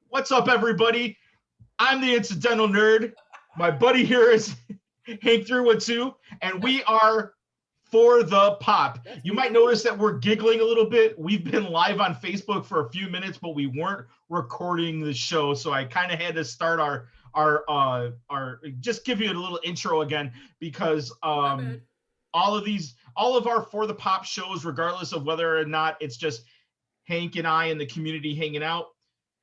What's up, everybody? I'm the incidental nerd. My buddy here is Hank312, and we are for the pop. That's You might me. notice that we're giggling a little bit. We've been live on Facebook for a few minutes, but we weren't recording the show, so I kind of had to start our just give you a little intro again because My bad. all of our for the pop shows, regardless of whether or not it's just Hank and I and the community hanging out.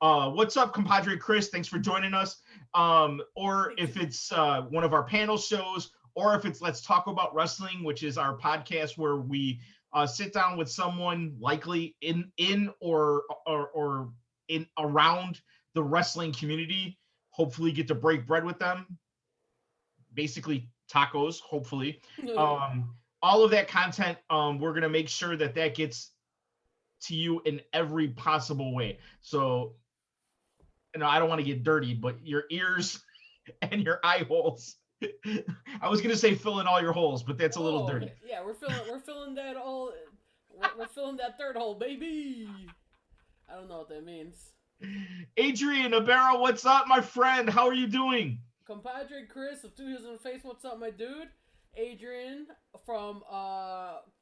What's up, compadre Chris? Thanks for joining us. Or Thank if you. it's one of our panel shows, or if it's Let's Talk About Wrestling, which is our podcast where we sit down with someone likely in or in around the wrestling community. Hopefully, get to break bread with them. Basically, tacos. Hopefully, um, all of that content. We're gonna make sure that that gets to you in every possible way. So I don't want to get dirty, but your ears and your eye holes. I was gonna say fill in all your holes, but that's a little Oh dirty. yeah, we're filling that all. We're filling that third hole, baby. I don't know what that means. Adrian Ibarra, what's up, my friend? How are you doing? Compadre Chris of Two Heels in the Face. What's up, my dude? Adrian from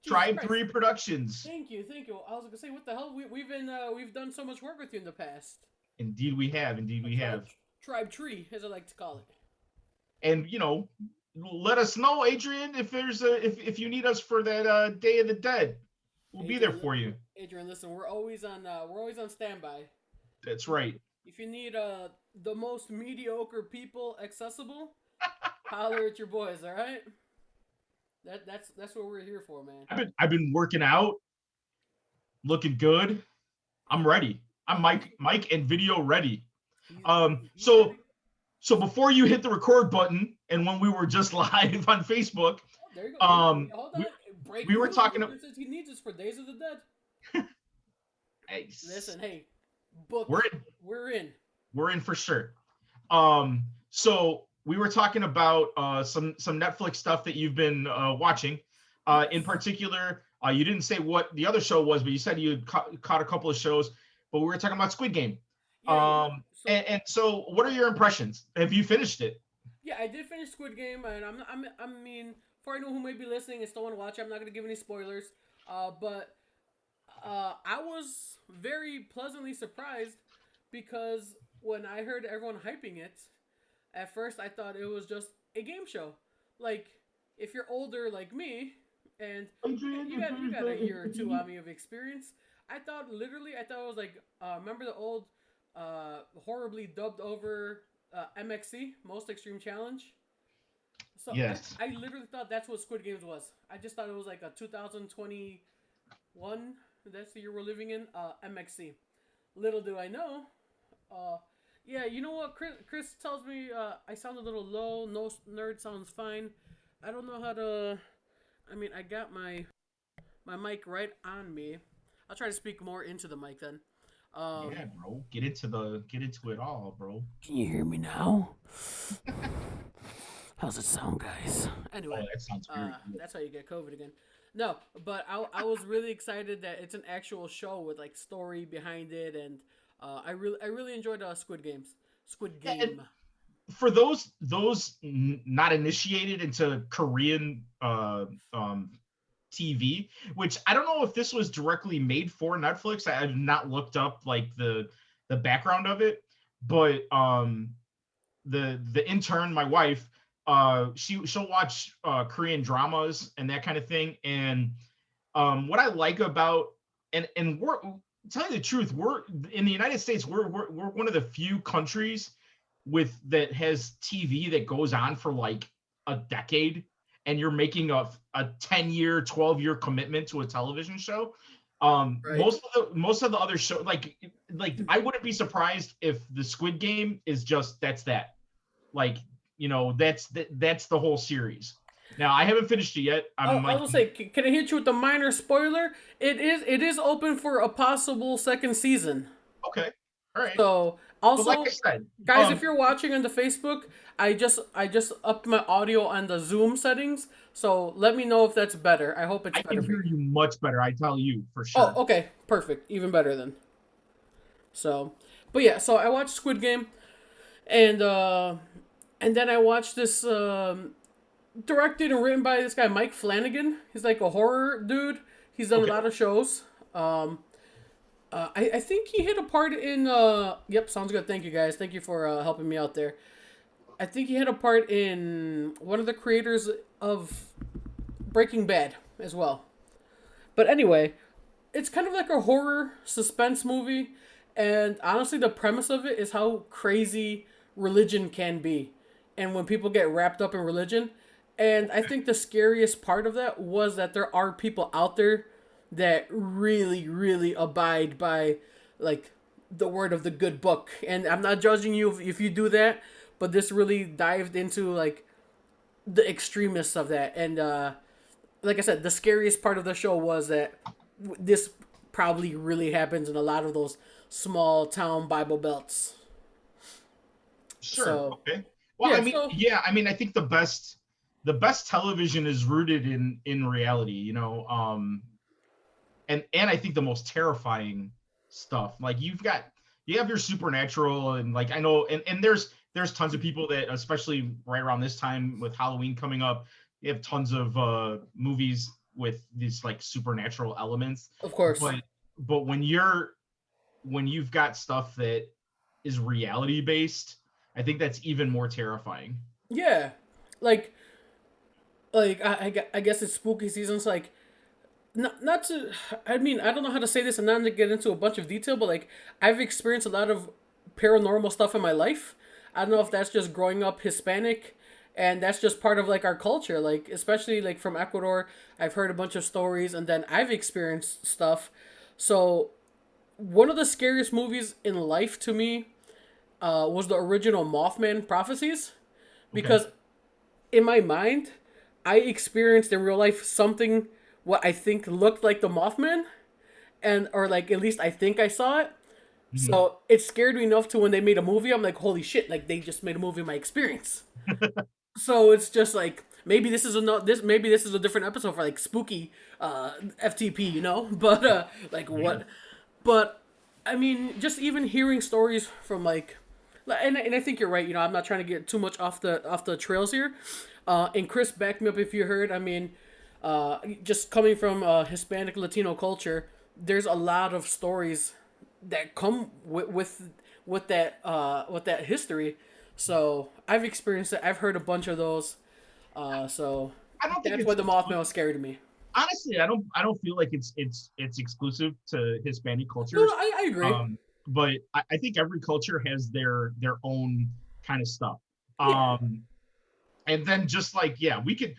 Jesus Tribe Christ. Three Productions. Thank you. I was gonna say, what the hell? We've done so much work with you in the past. Indeed, we have. Indeed, A we have. tribe tree, as I like to call it. And let us know, Adrian, if there's if you need us for that Day of the Dead, we'll be there Adrian, for you. Adrian, listen, we're always on standby. That's If right. if you need the most mediocre people accessible, holler at your boys. All right. That's what we're here for, man. I've been working out, looking good. I'm ready. I'm Mike and video ready. He's Um, he's so ready. so before you hit the record button, and when we were just live on Facebook, Oh, there you go. Hold we, on. we Breaking were news. talking. Adrian says he needs us for Days of the Dead. Hey, Listen, hey, book we're it. in, We're in. we're in for sure. So we were talking about some Netflix stuff that you've been watching. In Yes. particular, you didn't say what the other show was, but you said you had caught a couple of shows. But we were talking about Squid Game. Yeah, yeah. So And so, what are your impressions? Have you finished it? yeah, I did finish Squid Game, and I mean, for anyone who may be listening and still want to watch, I'm not gonna give any spoilers. But I was very pleasantly surprised because when I heard everyone hyping it, at first I thought it was just a game show. Like, if you're older like me, and you got a year or two on me of experience, I thought it was like remember the old horribly dubbed over MXC, Most Extreme Challenge. So Yes. I literally thought that's what Squid Games was. I just thought it was like a 2021. That's the year we're living in. MXC. Little do I know. Uh, yeah, you know what? Chris tells me I sound a little low. No nerd sounds fine. I don't know how to. I mean, I got my mic right on me. I'll try to speak more into the mic then. Yeah, bro. Get into it all, bro. Can you hear me now? How's it sound, guys? Oh, Anyway, that sounds very good. that's how you get COVID again. No, but I was really excited that it's an actual show with like story behind it, and I really enjoyed Squid Games. Squid Yeah, and Game. for those not initiated into Korean TV, which I don't know if this was directly made for Netflix. I've not looked up like the background of it, but the intern, my wife, she'll watch Korean dramas and that kind of thing. And what I like about and we're telling you the truth, we're in the United States, we're one of the few countries with that has TV that goes on for like a decade, and you're making a 10-year, 12-year commitment to a television show. Right. Most of the other show like I wouldn't be surprised if the Squid Game is just that's that. Like, that's the whole series. Now I haven't finished it yet. Oh, I'm I like, will say, can I hit you with a minor spoiler? It is open for a possible second season. okay, all right. So But like I also, said, guys, if you're watching on the Facebook, I just upped my audio on the Zoom settings. So let me know if that's better. I hope it's I better can for you. hear you much better. I tell you for Oh, sure. okay, perfect, even better then. So, But yeah, so I watched Squid Game, and then I watched this directed and written by this guy Mike Flanagan. He's like a horror dude. He's done a Okay. lot of shows. I think he hit a part in. Yep, sounds good. Thank you guys. Thank you for helping me out there. I think he had a part in one of the creators of Breaking Bad as well. But anyway, it's kind of like a horror suspense movie, and honestly, the premise of it is how crazy religion can be, and when people get wrapped up in religion. And I think the scariest part of that was that there are people out there that really, really abide by like the word of the good book. And I'm not judging you if you do that, but this really dived into like the extremists of that. And like I said, the scariest part of the show was that this probably really happens in a lot of those small town Bible belts. Sure. So Okay. Well, I yeah, mean, so yeah, I mean, I think the best television is rooted in reality, and I think the most terrifying stuff. Like you have your supernatural, and like I know, and there's tons of people that, especially right around this time with Halloween coming up, you have tons of movies with these like supernatural elements. of course, But when you've got stuff that is reality based, I think that's even more terrifying. yeah, like I guess it's spooky season. So like not to, I mean, I don't know how to say this and not to get into a bunch of detail, but like I've experienced a lot of paranormal stuff in my life. I don't know if that's just growing up Hispanic, and that's just part of like our culture, like especially like from Ecuador. I've heard a bunch of stories, and then I've experienced stuff. So one of the scariest movies in life to me was the original Mothman Prophecies, Okay. because in my mind, I experienced in real life something what I think looked like the Mothman, and or like at least I think I saw it. Mhm. So it scared me enough to when they made a movie, I'm like, holy shit! Like they just made a movie of my experience. So it's just like maybe this is a different episode for like spooky FTP, you know. But like Yeah. what? But I mean, just even hearing stories from like, and I think you're right. You know, I'm not trying to get too much off the trails here. And Chris, back me up if you heard. I mean, just coming from Hispanic Latino culture, there's a lot of stories that come with that history. So I've experienced it. I've heard a bunch of those. So I don't think that's why it's the Mothman was scary to me. honestly, I don't feel like it's exclusive to Hispanic No, no, cultures. I agree. But I think every culture has their own kind of stuff. Yeah, And then just like, yeah, we could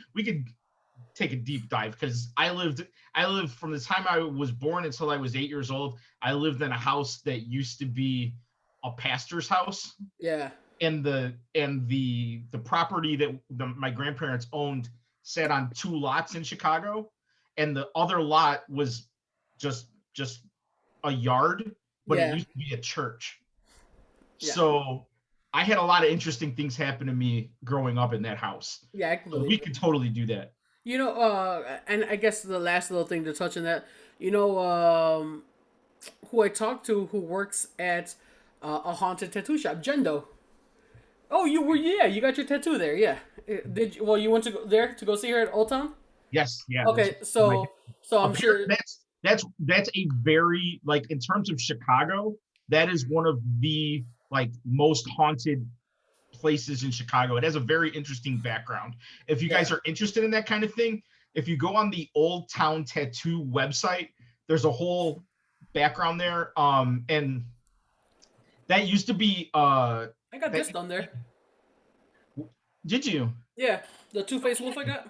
take a deep dive, because I lived from the time I was born until I was 8 years old. I lived in a house that used to be a pastor's house, yeah, and the property that my grandparents owned sat on two lots in Chicago, and the other lot was just a yard, but it yeah, used to be a church. yeah, So I had a lot of interesting things happen to me growing up in that house. yeah. I can So believe we it. could totally do that. You know, and I guess the last little thing to touch on that, you know, who I talked to who works at a haunted tattoo shop, Jendo. Oh, you were, yeah, you got your tattoo there, yeah. Did you, well, you went to go there to go see her at Old Town? Yes, yeah, that's Okay, my so I'm apparent sure, that's a very, like, in terms of Chicago, that is one of the like most haunted places in Chicago. It has a very interesting background. If you yeah. guys are interested in that kind of thing, if you go on the Old Town Tattoo website, there's a whole background there. And that used to be I got that this done there. did you? Yeah, the Two Face Wolf I got.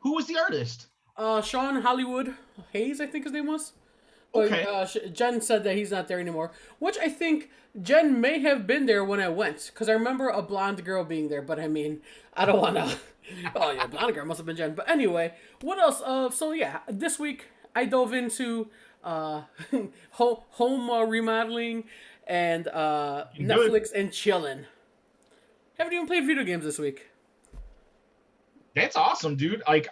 Who was the artist? Sean Hollywood Hayes, I think his name was. But Okay. Jen said that he's not there anymore, which I think Jen may have been there when I went, because I remember a blonde girl being there. But I mean, I don't want to. Oh yeah, blonde girl must have been Jen. But anyway, what else? So yeah, this week I dove into uh, home remodeling and Good. Netflix and chilling. Haven't even played video games this week. That's awesome, dude. Like,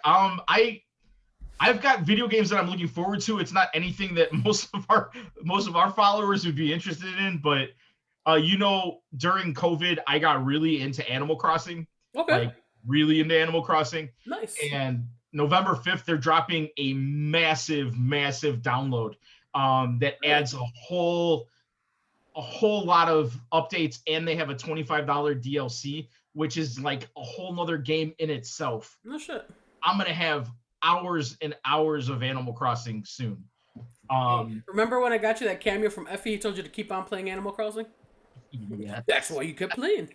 I've got video games that I'm looking forward to. It's not anything that most of our followers would be interested in, but During COVID, I got really into Animal Crossing, Okay. like really into Animal Crossing. Nice. And November 5th, they're dropping a massive, massive download that Really? adds a whole lot of updates, and they have a $25 DLC, which is like a whole nother game in itself. No shit. I'm gonna have hours and hours of Animal Crossing soon. Hey, Um, remember when I got you that cameo from Effie? He told you to keep on playing Animal Crossing. That's yes. why you kept playing.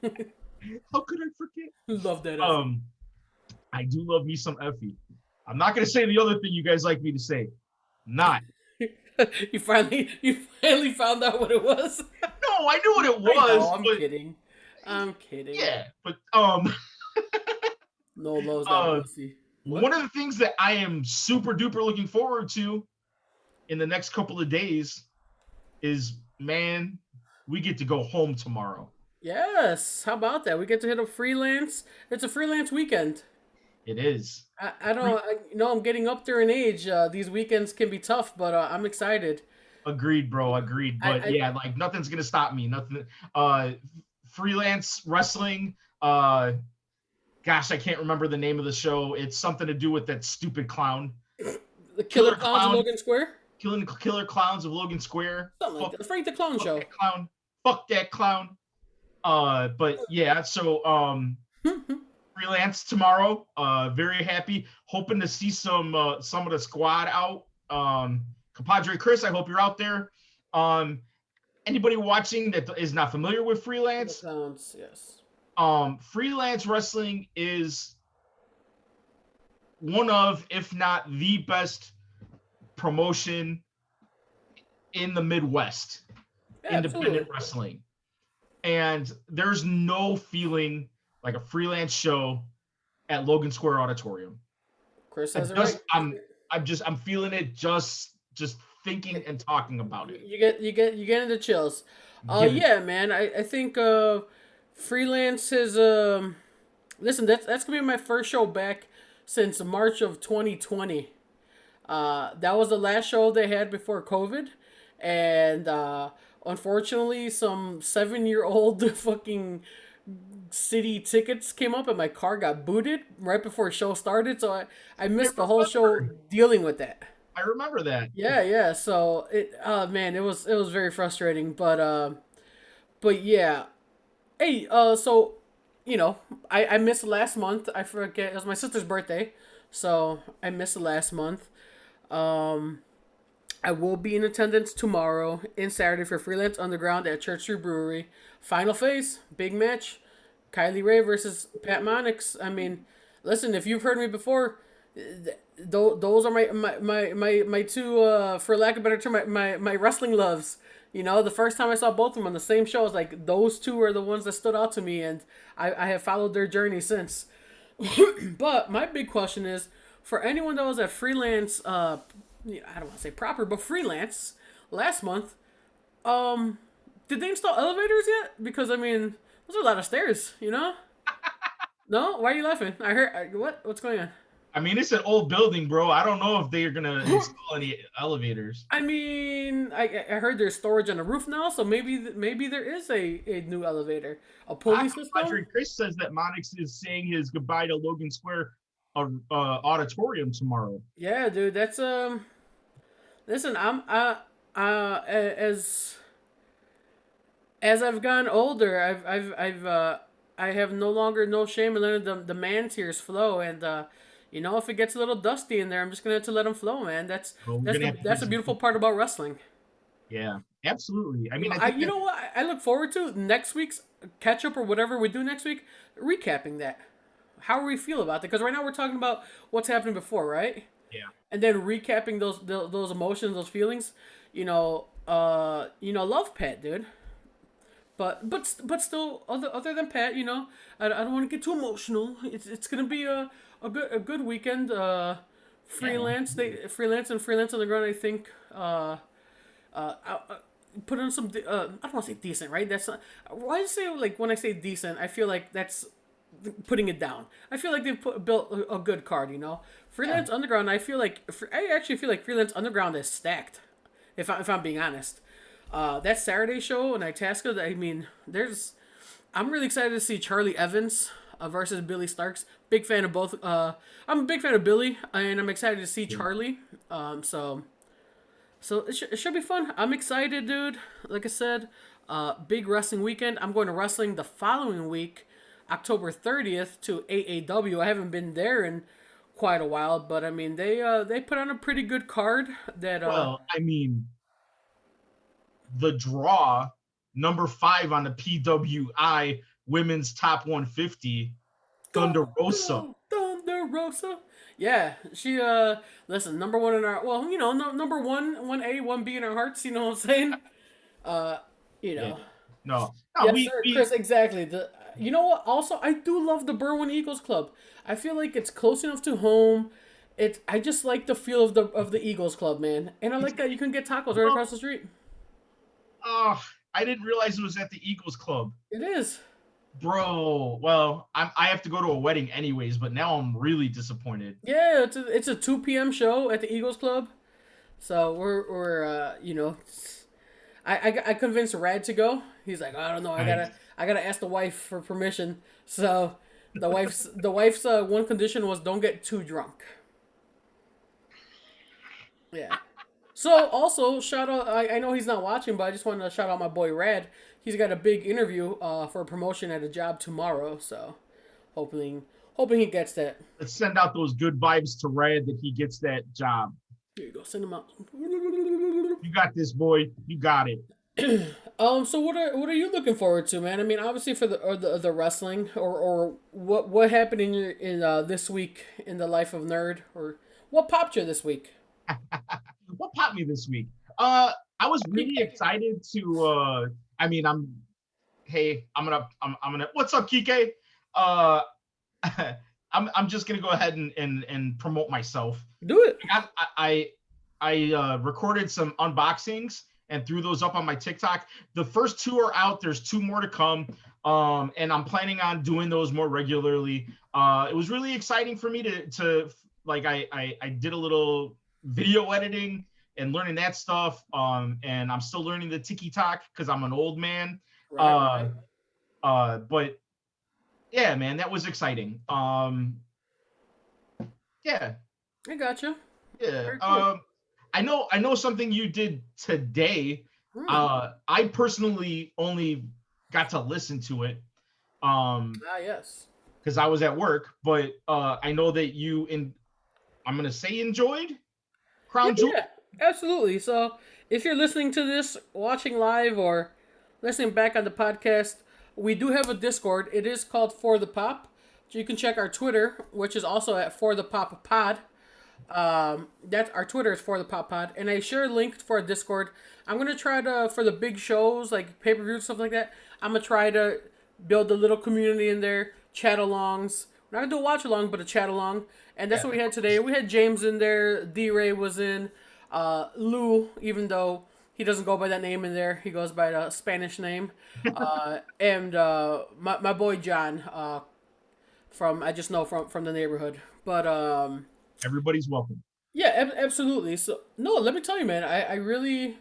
How could I forget? Love that Effie. Um, I do love me some Effie. I'm not gonna say the other thing you guys like me to say. Not. You finally found out what it was. No, I knew what it I know. was, I'm but kidding. I'm kidding. yeah, but No loves that uh, pussy. one What? of the things that I am super duper looking forward to in the next couple of days is, man, we get to go home tomorrow. Yes. How about that? We get to hit a freelance. It's a freelance weekend. It is. I don't. I'm getting up there in age. These weekends can be tough, but I'm excited. Agreed, bro. Agreed. But I yeah, like nothing's gonna stop me. Nothing. Uh, Freelance wrestling. Uh, Gosh, I can't remember the name of the show. It's something to do with that stupid clown. the Killer Killer Clowns of Clown. Logan Square. Killing Killer Clowns of Logan Square. Something like Fuck, that. The Frank the Clown fuck Show. that clown. Fuck that clown. But yeah, so freelance tomorrow. Very happy. Hoping to see some of the squad out. Compadre Chris, I hope you're out there. Um, Anybody watching that is not familiar with The freelance, Clowns. Yes. freelance wrestling is one of, if not the best promotion in the Midwest, Yeah, independent absolutely. wrestling. And there's no feeling like a freelance show at Logan Square Auditorium. Chris I has it right. just I'm feeling it just thinking and talking about it. You get into chills. Get it. Yeah, man. I think freelance is listen, that's gonna be my first show back since March of 2020. That was the last show they had before COVID, and unfortunately, some 7-year-old fucking city tickets came up, and my car got booted right before the show started. So I I missed the whole show remember. dealing with that. I remember that. Yeah, yeah. So man, it was very frustrating, but yeah. Hey, so I missed last month. I forget, it was my sister's birthday, so I missed the last month. Um, I will be in attendance tomorrow and Saturday for Freelance Underground at Church Street Brewery. Final phase, big match. Kylie Ray versus Pat Monix. I mean, listen, if you've heard me before, those are my two, for lack of a better term, my wrestling loves. The first time I saw both of them on the same show, I was like, those two are the ones that stood out to me, and I have followed their journey since. But my big question is, for anyone that was at freelance, I don't want to say proper, but freelance last month, um, did they install elevators yet? Because I mean, those are a lot of stairs. No, why are you laughing? I heard what's going on? I mean, it's an old building, bro. I don't know if they're gonna install any elevators. I mean, I heard there's storage on the roof now, so maybe there is a new elevator, a pulley Padre system. Chris says that Monix is saying his goodbye to Logan Square auditorium tomorrow. Yeah, dude, that's Listen, as I've gotten older, I have no longer no shame in letting the man tears flow, and if it gets a little dusty in there, I'm just gonna have to let them flow, man. That's So we're that's gonna the have to that's get the some. beautiful part about wrestling. Yeah, absolutely. I mean, I I think you that know what I look forward to next week's catch up or whatever we do next week, recapping that. How we feel about it? Because right now we're talking about what's happened before, right? yeah, And then recapping those emotions, those feelings. Love Pat, dude. But still, other than Pat, I don't want to get too emotional. It's gonna be a good weekend. yeah. Freelance on the ground. I think. Put on some. I don't want to say decent, right? That's not. Why do I say, like, when I say decent? I feel like that's putting it down. I feel like they've built a good card. Yeah. Freelance Underground. I actually feel like Freelance Underground is stacked. If I'm being honest. That Saturday show in Itasca, I mean, there's I'm really excited to see Charlie Evans versus Billy Starks. Big fan of both. I'm a big fan of Billy, and I'm excited to see Yeah. Charlie. So it should be fun. I'm excited, dude. Like I said, big wrestling weekend. I'm going to wrestling the following week, October 30th to AAW. I haven't been there in quite a while, but I mean they put on a pretty good card. That Well, I mean, the draw, number 5 on the PWI Women's Top 150, Thunder Go Rosa. go Thunder Rosa. Yeah, she listen, number one in our, well, no, number one A, one B in our hearts. You know what I'm saying? Uh, you Yeah. know. No, no, Yes, we sir, we Chris. Exactly. The You know what? Also, I do love the Berwyn Eagles Club. I feel like it's close enough to home. I just like the feel of the Eagles Club, man, and I it's like that you can get tacos right well, across the street. I didn't realize it was at the Eagles Club. It is. Bro, well, I have to go to a wedding anyways, but now I'm really disappointed. Yeah, it's a 2 p.m. show at the Eagles Club. So we're I convinced Rad to go. He's like, I don't know. Nice. I gotta ask the wife for permission. So the wife's one condition was don't get too drunk. Yeah. So also shout out. I know he's not watching, but I just wanted to shout out my boy Rad. He's got a big interview for a promotion at a job tomorrow. So hoping he gets that. Let's send out those good vibes to Red that he gets that job. Here you go. Send him out. You got this, boy. You got it. So what are you looking forward to, man? I mean, obviously for the wrestling, or what happened in this week in the life of nerd, or what popped you this week? What popped me this week? I was really excited to. I mean, Hey, I'm gonna. What's up, Kike? Uh, I'm just gonna go ahead and promote myself. Do it. I recorded some unboxings and threw those up on my TikTok. The first 2 are out. There's 2 more to come. And I'm planning on doing those more regularly. It was really exciting for me to like I did a little video editing and learning that stuff. And I'm still learning the TikTok because I'm an old man. Right. But yeah, man, that was exciting. Yeah, I gotcha. yeah. Very cool. I know something you did today. Hmm. I personally only got to listen to it Yes. because I was at work, but I know that I'm gonna say enjoyed Yeah, Crown Jewel. yeah, absolutely. So if you're listening to this, watching live or listening back on the podcast, we do have a Discord. It is called For the Pop. So you can check our Twitter, which is also at For the Pop Pod. That's our Twitter is For the Pop Pod, and I share a link for a Discord. I'm gonna try to, for the big shows like pay per view stuff like that. I'm gonna try to build a little community in there, chat alongs. We're not gonna do a watch along, but a chat along, and that's Yeah, what we had today. We had James in there, D Ray was in, Lou, even though he doesn't go by that name in there, he goes by the Spanish name, and my boy John, from I just know from the neighborhood, but everybody's welcome. yeah, absolutely. So no, let me tell you, man. I really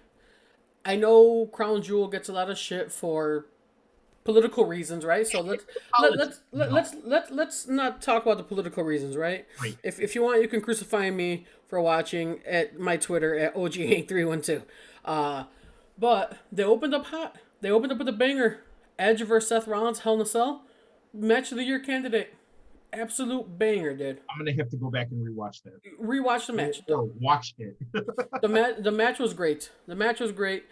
I know Crown Jewel gets a lot of shit for political reasons, right? So Politics, no, let's not talk about the political reasons, right? right. If you want, you can crucify me for watching at my Twitter at OG8312. But they opened up hot. They opened up with a banger. Edge versus Seth Rollins, Hell in a Cell, match of the year candidate. Absolute banger, dude. I'm gonna have to go back and rewatch that Rewatch the match. or watch it. The match was great. The match was great.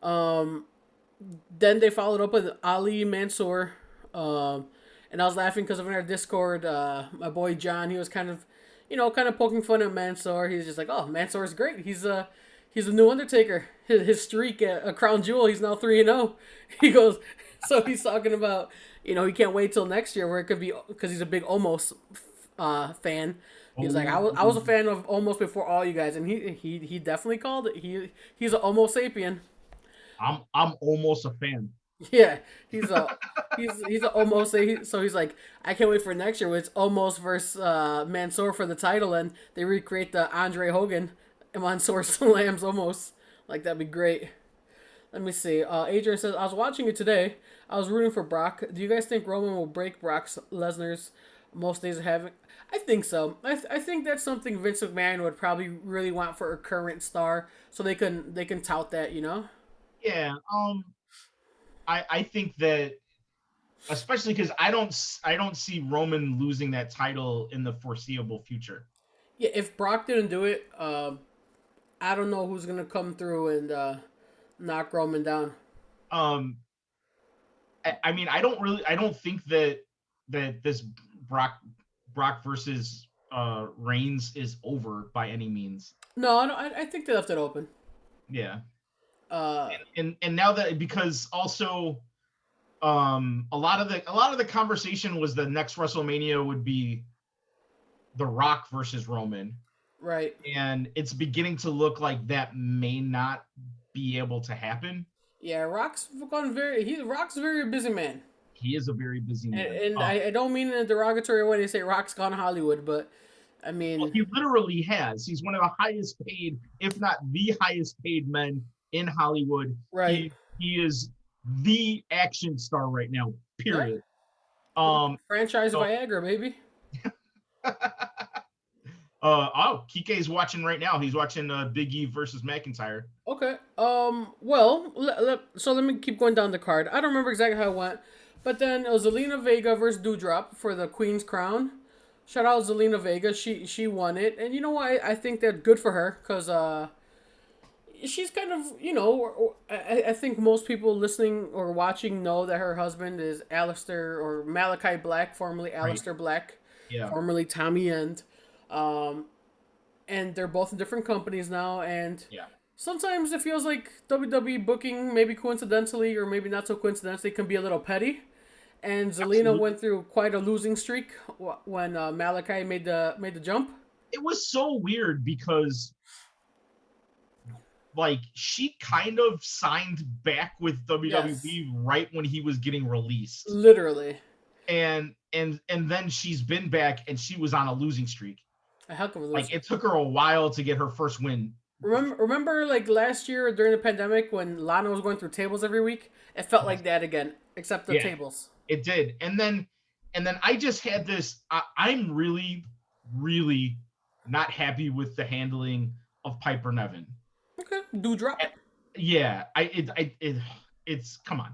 Um, then they followed up with Ali Mansoor. And I was laughing because of in our Discord, my boy John, he was kind of poking fun at Mansoor. He's just like, oh, Mansoor's great. He's a new Undertaker. His streak at a Crown Jewel, he's now 3-0. He goes, so he's talking about, he can't wait till next year where it could be, because he's a big Almost fan. He was like, I was a fan of Almost before all you guys, and he definitely called it. He's an Homo sapien. I'm almost a fan. Yeah, he's a almost so he's like, I can't wait for next year when it's almost versus Mansoor for the title, and they recreate the Andre Hogan and Mansoor slams almost. Like that'd be great. Let me see. Adrian says, I was watching it today. I was rooting for Brock. Do you guys think Roman will break Brock Lesnar's most days of having? I think so. I think that's something Vince McMahon would probably really want for a current star, so they can tout that, you know. Yeah. I think that especially because I don't see Roman losing that title in the foreseeable future. Yeah, if Brock didn't do it, I don't know who's gonna come through and knock Roman down. Um, I mean, I don't think that this Brock Brock versus Reigns is over by any means. No, I think they left it open. Yeah, Uh, and now that because also a lot of the conversation was the next WrestleMania would be The Rock versus Roman, right. and it's beginning to look like that may not be able to happen. Yeah, Rock's a very busy man. He is a very busy man. And I don't mean in a derogatory way to say Rock's gone Hollywood, but I Well, mean, he literally has. He's one of the highest paid, if not the highest paid men in Hollywood. right. He is the action star right now. Yeah. Period. Um. Franchise So, Viagra, baby. oh, Kike's watching right now. He's watching Big E versus McIntyre. Okay. Well, so let me keep going down the card. I don't remember exactly how it went, but then it was Zelina Vega versus Doudrop for the Queen's Crown. Shout out Zelina Vega. She won it, and you know what? I think that good for her because she's kind of I think most people listening or watching know that her husband is Alistair or Malachi Black, formerly Right. Alistair Black, Yeah. formerly Tommy End. Um, and they're both in different companies now, and Yeah. sometimes it feels like WWE booking, maybe coincidentally or maybe not so coincidentally, can be a little petty. And Zelina Absolutely. went through quite a losing streak when Malachi made the jump. It was so weird because like she kind of signed back with Yes, WWE right when he was getting released. literally And then she's been back and she was on a losing streak. a heck of a Like losing. it took her a while to get her first win. Remember, like last year during the pandemic when Lana was going through tables every week. It felt Yes. like that again, except the Yeah, tables. it did. And then I just had this I'm really not happy with the handling of Piper Nevin. Okay, do drop. Yeah, it's come on.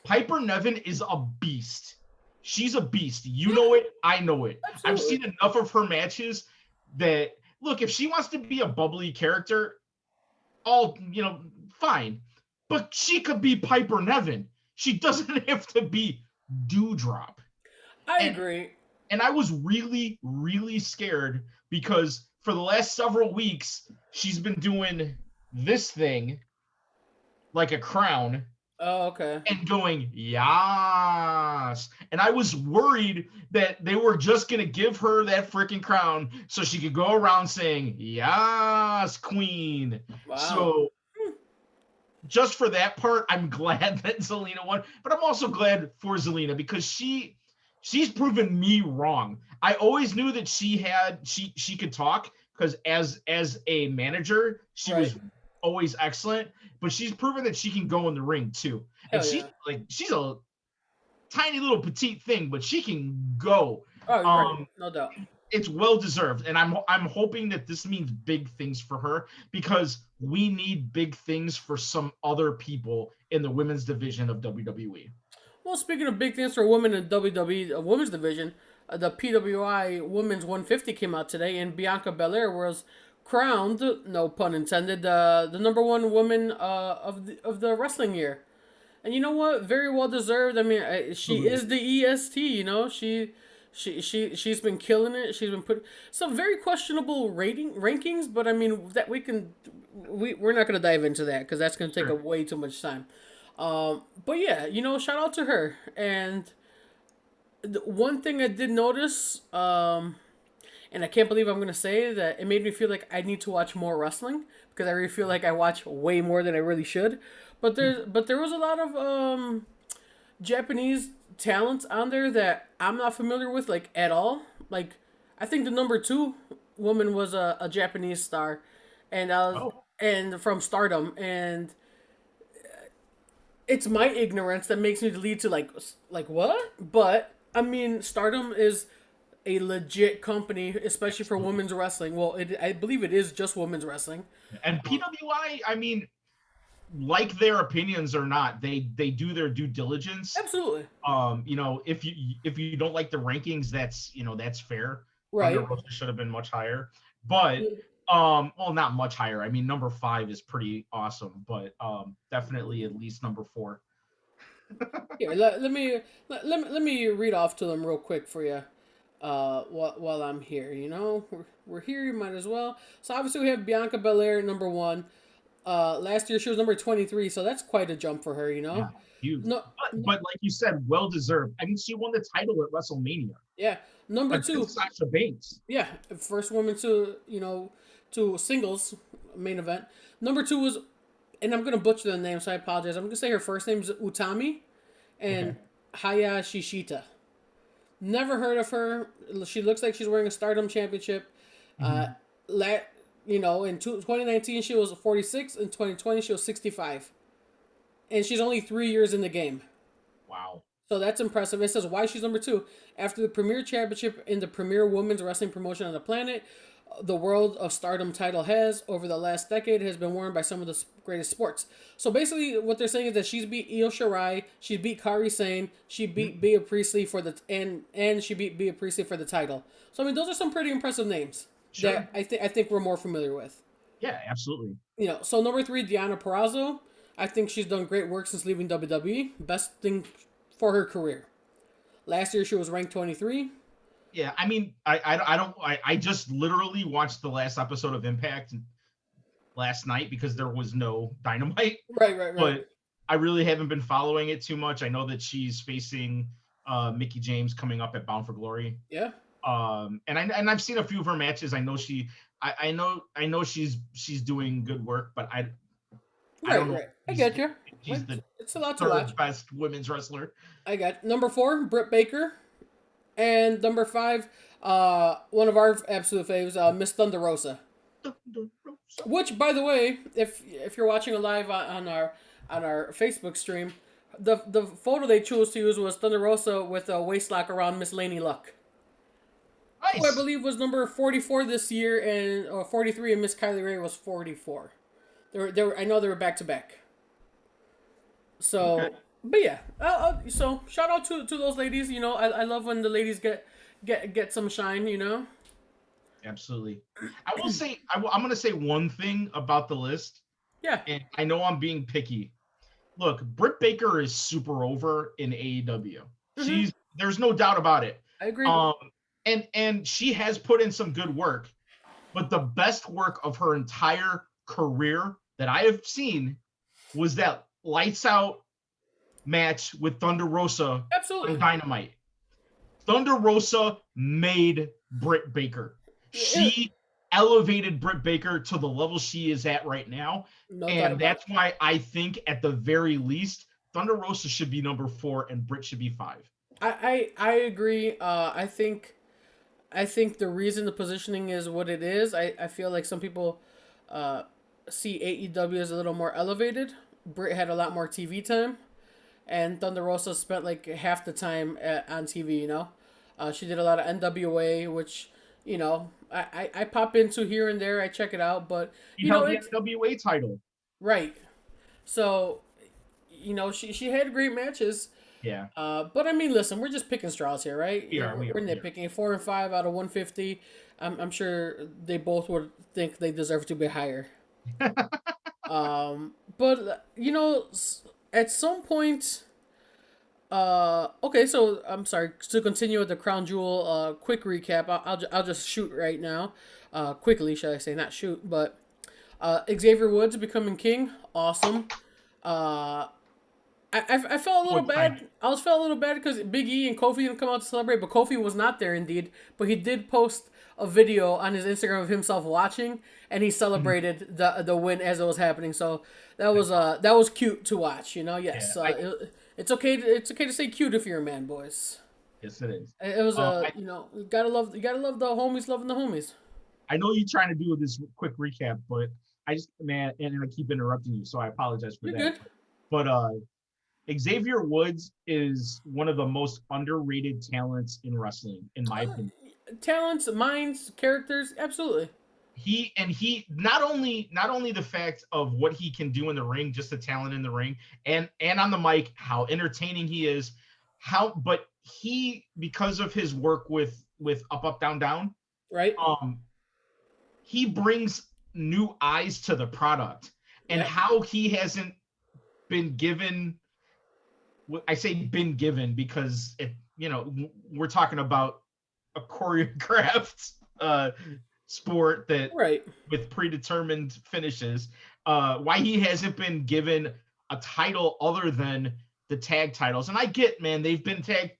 Piper Nevin is a beast. She's a beast. You Yeah, know it. I know it. I've absolutely. seen enough of her matches that look, if she wants to be a bubbly character, all fine. But she could be Piper Nevin. She doesn't have to be Dewdrop. I And agree. I was really scared because for the last several weeks she's been doing this thing like a crown Oh, okay. and going yas, and I was worried that they were just gonna give her that freaking crown so she could go around saying yas queen. Wow. So just for that part I'm glad that Zelina won, but I'm also glad for Zelina because she's proven me wrong. I always knew that she could talk because as a manager she Right. was always excellent, but she's proven that she can go in the ring too. And Hell yeah. she's a tiny little petite thing, but she can go. Oh, you're right. Um, No doubt. it's well deserved, and I'm hoping that this means big things for her because we need big things for some other people in the women's division of WWE. Well, speaking of big things for women in WWE women's division, the PWI Women's 150 came out today, and Bianca Belair was crowned, no pun intended, the number one woman of the wrestling year. And you know what? Very well deserved. I mean, she Absolutely. is the EST. You know, she's been killing it. She's been put some very questionable rankings, but I mean that we're not gonna dive into that because that's gonna take Sure. up way too much time. But yeah, shout out to her. And one thing I did notice, and I can't believe I'm gonna say that it made me feel like I need to watch more wrestling because I really feel like I watch way more than I really should. But there was a lot of Japanese talents on there that I'm not familiar with like at all. Like I think the number two woman was a Japanese star, and I was Oh, and from Stardom, and it's my ignorance that makes me lead to like what? But I mean, Stardom is a legit company, especially for Absolutely. women's wrestling. Well, I believe it is just women's wrestling. And PWI, I mean, like their opinions or not, they do their due diligence. Absolutely. If you don't like the rankings, that's fair. Thunder Right. Rosa should have been much higher, but well, not much higher. I mean, number 5 is pretty awesome, but definitely at least number 4. Here, let me read off to them real quick for you. While I'm here, we're here. You might as well. So obviously we have Bianca Belair at number one. Last year she was number 23, so that's quite a jump for her. Yeah, huge. No, But like you said, well deserved. I mean, she won the title at WrestleMania yeah. Number against two, Sasha Banks. yeah, first woman to to singles main event. Number two was, and I'm gonna butcher the name, so I apologize. I'm gonna say her first name is Utami, Okay. and Haya Shishita. Never heard of her. She looks like she's wearing a Stardom Championship. Uh, Mhm. la- in 2019 she was 46. In 2020 she was 65, and she's only 3 years in the game. Wow. So that's impressive. It says why she's number two. After the premier championship in the premier women's wrestling promotion on the planet, the World of Stardom title has, over the last decade, has been worn by some of the greatest sports. So basically, what they're saying is that she's beat Io Shirai, she beat Kairi Sane, she beat Mhm. Bea Priestley for the and she beat Bea Priestley for the title. So I mean, those are some pretty impressive names that Sure. I think we're more familiar with. Yeah, absolutely. So number three, Deanna Purrazzo. I think she's done great work since leaving WWE. Best thing for her career. Last year she was ranked 23. Yeah, I mean, I just literally watched the last episode of Impact last night because there was no Dynamite, Right, right, right. but I really haven't been following it too much. I know that she's facing Mickey James coming up at Bound for Glory. Yeah. And I've seen a few of her matches. I know she's doing good work, but I don't Right, know right. I if get you. she's the It's a lot to watch. third best women's wrestler. I got number four, Britt Baker, and number five, one of our absolute faves, Miss Thunder Rosa. Thunder Rosa. Which, by the way, if you're watching a live on our Facebook stream, the photo they chose to use was Thunder Rosa with a waist lock around Miss Laney Luck, who I Nice. believe was number 44 this year, and or 43, and Miss Kylie Ray was 44. I know they were back to back. Okay. So, but yeah, so shout out to those ladies. I love when the ladies get some shine. Absolutely. I will say I'm going to say one thing about the list, Yeah. and I know I'm being picky. Look, Britt Baker is super over in AEW. Mm-hmm. There's no doubt about it. I agree. Um, and she has put in some good work, but the best work of her entire career that I have seen was that lights out match with Thunder Rosa on Absolutely. Dynamite. Thunder Rosa made Britt Baker. It, She elevated Britt Baker to the level she is at right now. no doubt And about that's it. why I think at the very least, Thunder Rosa should be number 4 and Britt should be 5. I agree. I think the reason the positioning is what it is, I feel like some people uh, see AEW as a little more elevated. Britt had a lot more TV time, and Thunder Rosa spent like half the time on TV. She did a lot of NWA, which I pop into here and there. I check it out, but He held the it's NWA title. right. So she had great matches. Yeah, But I mean, listen, we're just picking straws here, right? we are, we We're are, we are. nitpicking. 4 and 5 out of 150. I'm sure they both would think they deserve to be higher. But at some point, okay. So I'm sorry to continue with the crown jewel. Quick recap. I'll just shoot right now. Quickly, should I say? Not shoot, but Xavier Woods becoming king. Awesome. Uh, I felt a Oh, little exciting. bad. I was felt a little bad because Big E and Kofi didn't come out to celebrate, but Kofi was not there indeed. But he did post a video on his Instagram of himself watching, and he Mhm. celebrated the win as it was happening. So that was cute to watch. Yeah, Yes, it's okay to say cute if you're a man, boys. yes, it is. It was I, you gotta love the homies loving the homies. I know you're trying to do this quick recap, but I just, man, and I keep interrupting you, so I apologize for You're that. good. But Xavier Woods is one of the most underrated talents in wrestling, in my opinion. Talents, minds, characters, absolutely. He not only the fact of what he can do in the ring, just the talent in the ring, and on the mic, how entertaining he is, but he, because of his work with Up Up Down Down, Right? um he brings new eyes to the product, and Yep. how he hasn't been given, I say been given because we're talking about a choreographed sport that Right. with predetermined finishes. Why he hasn't been given a title other than the tag titles. And I get, man, they've been tag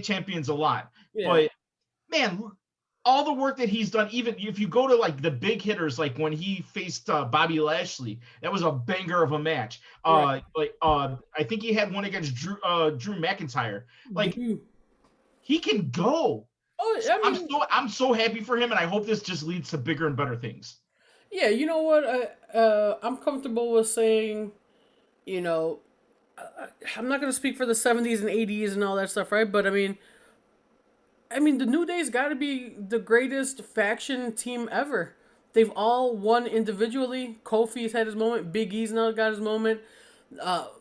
champions a lot, Yeah. but man, all the work that he's done, even if you go to like the big hitters, like when he faced Bobby Lashley, that was a banger of a match. Right. I think he had one against Drew McIntyre. Like, Drew. he can go. Oh, So I I'm mean, so I'm so happy for him, and I hope this just leads to bigger and better things. yeah. You know what? I'm comfortable with saying, you know, I'm not gonna speak for the '70s and '80s and all that stuff, right? But I mean, the New Day's got to be the greatest faction team ever. They've all won individually. Kofi's had his moment. Big E's now got his moment.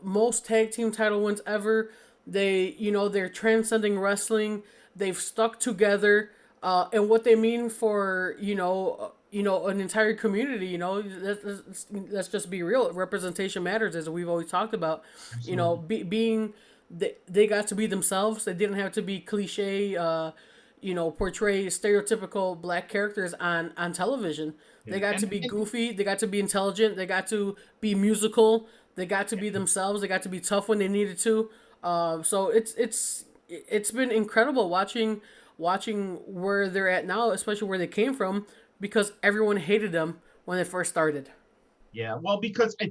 Most tag team title wins ever. They're transcending wrestling. They've stuck together, and what they mean for an entire community. Let's just be real. Representation matters, as we've always talked about. Absolutely. Being they got to be themselves. They didn't have to be cliche. Portray stereotypical black characters on television. They Yeah. got to be goofy. They got to be intelligent. They got to be musical. They got to be themselves. They got to be tough when they needed to. So it's been incredible watching where they're at now, especially where they came from, because everyone hated them when they first started. Yeah. Well, because I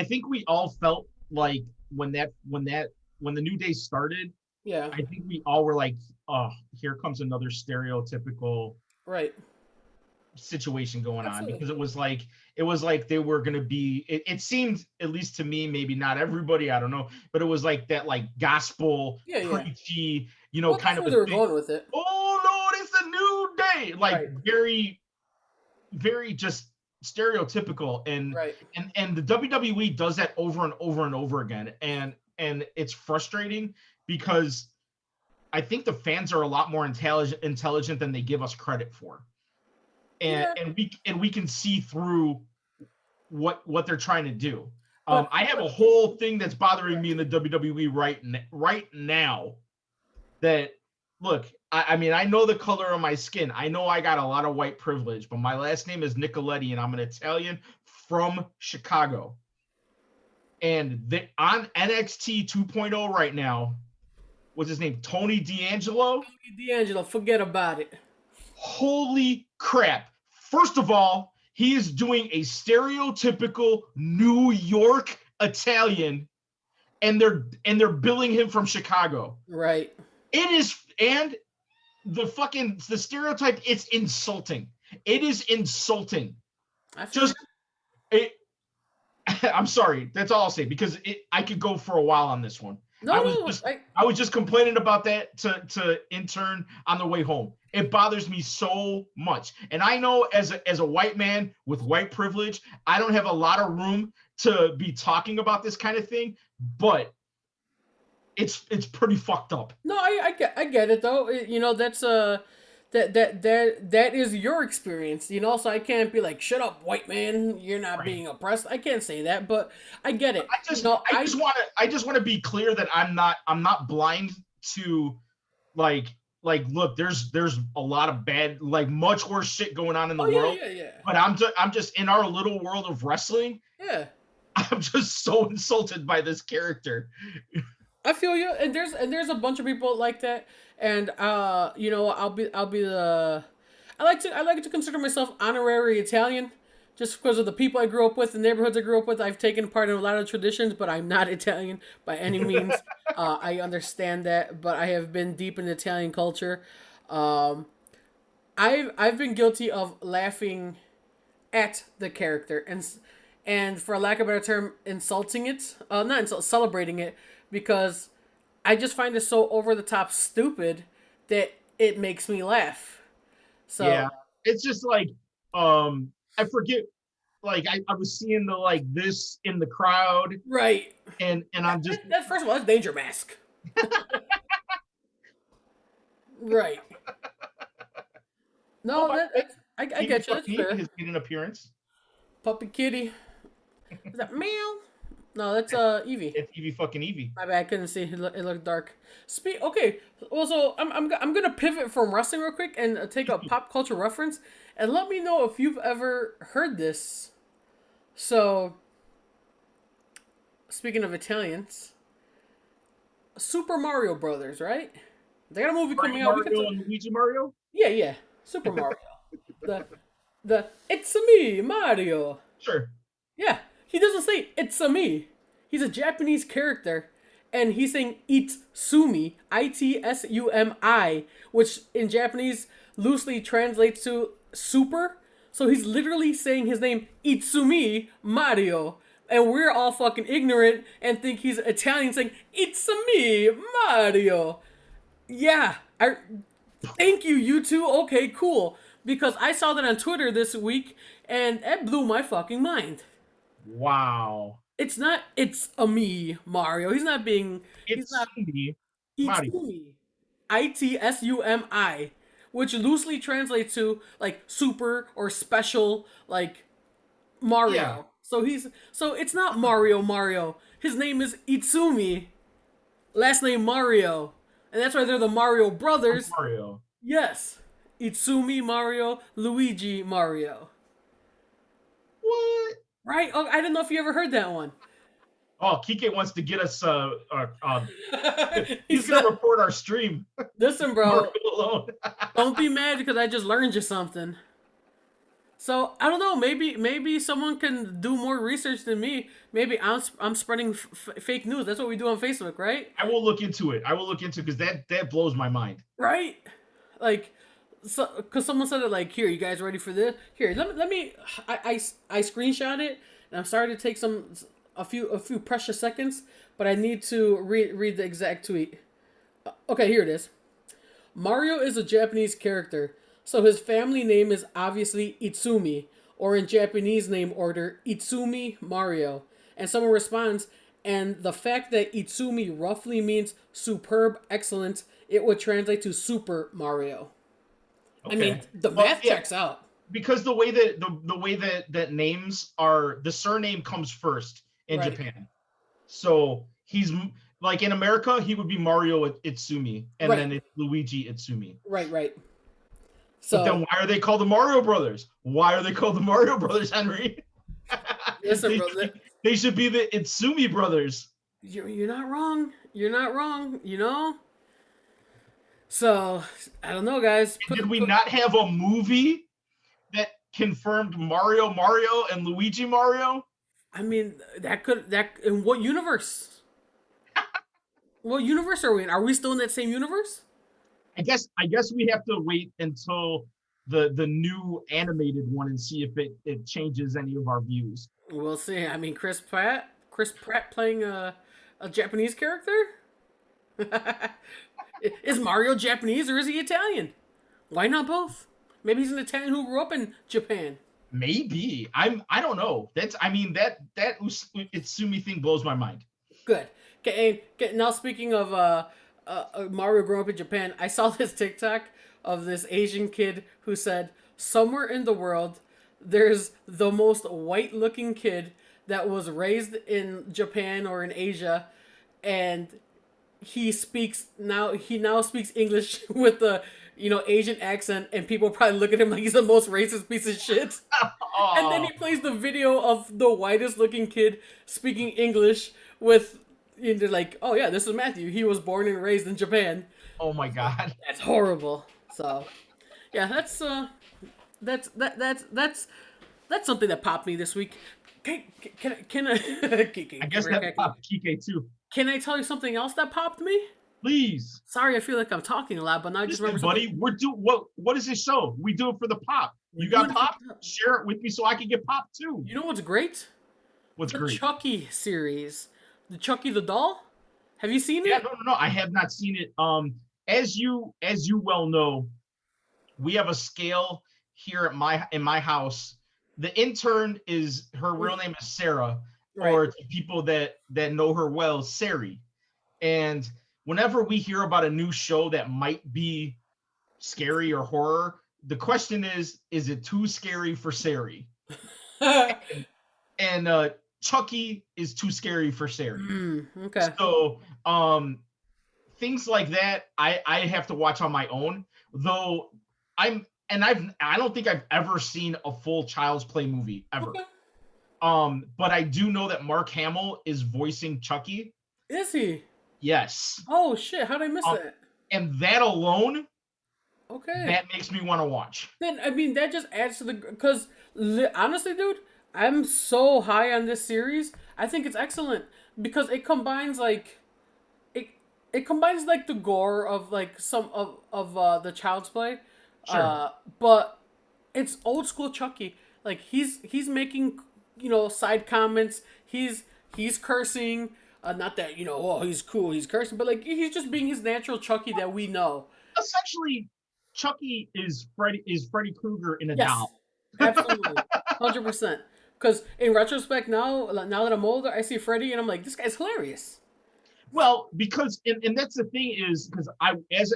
think we all felt like when the new day started, Yeah, I think we all were like, oh, here comes another stereotypical right. situation going on, Absolutely. because it was like they were going to be, it seemed, at least to me, maybe not everybody, I don't know, but it was like that, like gospel Yeah, yeah. preachy, Well, kind that's of where a they were thing. going with it. Oh Lord, it's a new day, like Right. very, very just stereotypical. and Right. and the WWE does that over and over and over again, and it's frustrating because I think the fans are a lot more intelligent than they give us credit for, and Yeah, and we can see through what they're trying to do. but I have a but whole thing that's bothering me in the WWE right now. That, look, I mean, I know the color of my skin. I know I got a lot of white privilege, but my last name is Nicoletti, and I'm an Italian from Chicago. And on NXT 2.0 right now, what's his name? Tony D'Angelo. D'Angelo, forget about it. Holy crap. First of all, he is doing a stereotypical New York Italian, and they're billing him from Chicago. Right. It is, and the stereotype, it's insulting. It is insulting. I feel you. Just it, I'm sorry. That's all I'll say, because I could go for a while on this one. No, I was no, just I was just complaining about that to intern on the way home. It bothers me so much. And I know, as a white man with white privilege, I don't have a lot of room to be talking about this kind of thing, but it's pretty fucked up. no. I get it though. That's that is your experience. So I can't be like, shut up, white man. You're not Right. being oppressed. I can't say that, but I get it. I just I just want to I just want to be clear that I'm not blind to, like look, there's a lot of bad, like much worse shit going on in the Oh world, yeah, yeah, yeah, but I'm just in our little world of wrestling. yeah. I'm just so insulted by this character. I feel you, and there's a bunch of people like that, and I'll be the I like to consider myself honorary Italian, just because of the people I grew up with, the neighborhoods I grew up with. I've taken part in a lot of traditions, but I'm not Italian by any means. I understand that, but I have been deep in Italian culture. Um, I've been guilty of laughing at the character, and for lack of a better term, insulting it. Not insult, celebrating it, because I just find it so over the top stupid that it makes me laugh. Yeah, So it's just like I forget. Like I was seeing the like this in the crowd, right, and I'm just that's first of all, that's Danger Mask. Right. oh No, by the way, I Evie get you. That's Fuckney fair. has made an appearance. Puppy Kitty. Is that meow? No, that's Evie. It's Evie fucking Evie. My bad, I couldn't see. It looked dark. Okay. Well, so I'm gonna pivot from wrestling real quick and take a pop culture reference, and let me know if you've ever heard this. So, speaking of Italians, Super Mario Brothers, right? They got a movie Mario coming out. We could, Mario and Luigi Mario. yeah, Super Mario. The it's me Mario. Sure. Yeah, he doesn't say it's a me. He's a Japanese character, and he's saying Itsumi, Itsumi, which in Japanese loosely translates to super. So he's literally saying his name Itsumi Mario, and we're all fucking ignorant and think he's Italian saying Itsumi Mario. Yeah, I thank you, you two. Okay, cool. Because I saw that on Twitter this week, and it blew my fucking mind. Wow. It's not. It's a me, Mario. He's not being. He's It's not. me, Mario. Itsumi, Itsumi, which loosely translates to like super or special, like Yeah. Mario. So it's not Mario. Mario. His name is Itsumi. Last name Mario, and that's why they're the Mario brothers. Mario. Yes, Itsumi Mario, Luigi Mario. What? Right? Oh, I didn't know if you ever heard that one. Oh, Kike wants to get us. He's He's gonna gonna report our stream. listen, Mario bro. alone. Don't be mad because I just learned you something. So I don't know. Maybe someone can do more research than me. Maybe I'm spreading fake news. That's what we do on Facebook, right? I will look into it. I will look into because that blows my mind. Right? Like, so because someone said it like, here, you guys ready for this? Here, let me. I screenshot it, and I'm sorry to take a few precious seconds, but I need to read the exact tweet. Okay, here it is. Mario is a Japanese character, so his family name is obviously Itsumi, or in Japanese name order, Itsumi Mario. And someone responds, and the fact that Itsumi roughly means superb, excellent, it would translate to Super Mario. I mean, Okay. the Well, math yeah, checks out. because the way that the way that names are, the surname comes first in Right, Japan. So he's like in America, he would be Mario Itsumi, and right, then it's Luigi Itsumi. right. But then So, why are they called the Mario Brothers? Why are they called the Mario Brothers, Henry? listen, they, bro, should be, they should be the Itsumi Brothers. you're not wrong. You're not wrong, you know? So, I don't know, guys. And did we not have a movie that confirmed Mario and Luigi Mario? I mean, that in what universe? What universe are we in? Are we still in that same universe? I guess we have to wait until the new animated one and see if it changes any of our views. We'll see. I mean, Chris Pratt playing a Japanese character? Is Mario Japanese or is he Italian? Why not both? Maybe he's an Italian who grew up in Japan. Maybe. I don't know. That Itsumi thing blows my mind. Good. Okay, now speaking of Mario growing up in Japan, I saw this TikTok of this Asian kid who said, somewhere in the world, there's the most white-looking kid that was raised in Japan or in Asia, and he now speaks English with the Asian accent, and people probably look at him like he's the most racist piece of shit. And then Oh, he plays the video of the whitest looking kid speaking English with, they're like, oh yeah, this is Matthew. He was born and raised in Japan. oh my God. That's horrible. So yeah, that's something that popped me this week. Can I I guess that popped Kike too. can I tell you something else that popped me? Please. Sorry, I feel like I'm talking a lot, but now I just Listen, remember buddy, something. we're do what is this show? We do it for the pop. We're You got doing it pop? Share it with me so I can get pop too. You know what's great? What's The great? Chucky series, the Chucky the doll. Have you seen Yeah, it? no, no, no. I have not seen it. As you well know, we have a scale here at my in my house. The intern is her real Mm, name is Sarah, right. or to people that know her well, Sari. And whenever we hear about a new show that might be scary or horror, the question is it too scary for Sari? And Chucky is too scary for Sari. Okay. So things like that I have to watch on my own. Though I don't think I've ever seen a full Child's Play movie ever. Okay. But I do know that Mark Hamill is voicing Chucky. Is he? Yes. Oh shit! How did I miss Um, that? and that alone, Okay. that makes me want to watch. Then I mean that just adds to the because honestly, dude, I'm so high on this series. I think it's excellent because it combines like it it combines like the gore of like some of the Child's Play, Sure. but it's old school Chucky. Like he's making side comments. He's cursing. Not that oh he's cool. He's cursing, but like he's just being his natural Chucky that we know. Essentially, Chucky is Freddy Krueger in a Yes, doll. absolutely, 100%. Because in retrospect, now that I'm older, I see Freddy and I'm like, this guy's hilarious. Well, because and that's the thing is because I as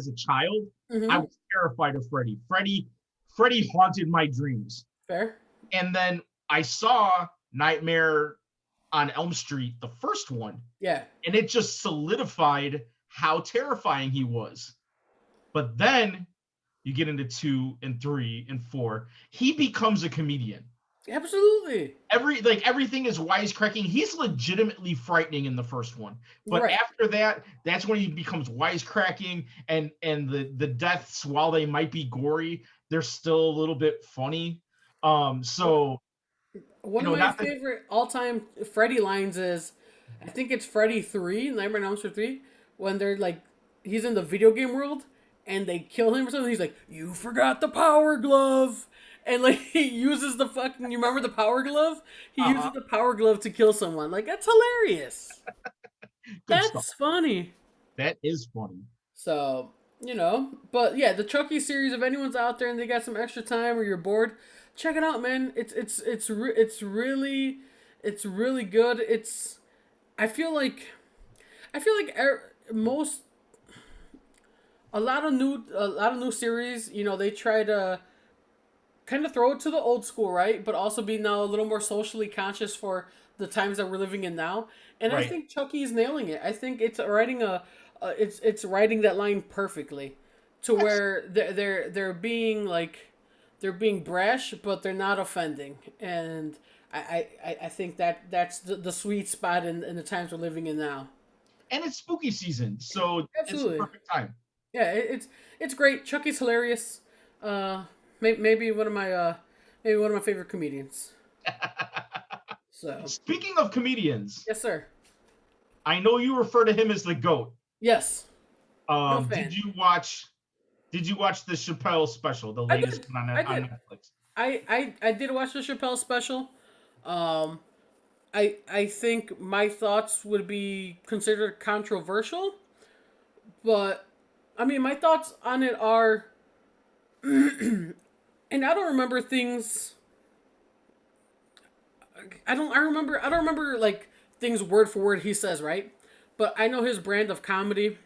a child, I Mm-hmm. was terrified of Freddy. Freddy haunted my dreams. Fair. And then I saw Nightmare on Elm Street, the first one, Yeah. and it just solidified how terrifying he was. But then you get into 2 and 3 and 4, he becomes a comedian. Absolutely. Everything is wisecracking. He's legitimately frightening in the first one, but Right. after that, that's when he becomes wisecracking, and the deaths, while they might be gory, they're still a little bit funny. So One of my not that. favorite all-time Freddy lines is, I think it's Freddy 3, Nightmare on Elm Street 3, when they're like, he's in the video game world and they kill him or something. He's like, "You forgot the power glove," and like he uses the fucking. You remember the power glove? He uses Uh-huh, the power glove to kill someone. Like that's hilarious. good stuff. That's funny. That is funny. So, but yeah, the Chucky series. If anyone's out there and they got some extra time or you're bored, check it out, man. It's really good. I feel like most a lot of new series. They try to kind of throw it to the old school, right? But also be now a little more socially conscious for the times that we're living in now. And I Right. think Chucky is nailing it. I think it's writing that line perfectly, to That's where they're being brash, but they're not offending. And I think that's the sweet spot in the times we're living in now. and it's spooky season, so it's the Absolutely, perfect time. yeah. It's great. Chucky's hilarious. Maybe maybe one of my favorite comedians. So Speaking of comedians, yes, sir. I know you refer to him as the GOAT. Yes, real Um, did fan. you watch did you watch the Chappelle special, the I latest did. one I on did. Netflix? I did watch the Chappelle special. Um, I think my thoughts would be considered controversial, but I mean my thoughts on it are, and I don't remember things. I don't remember like things word for word he says, right? But I know his brand of comedy,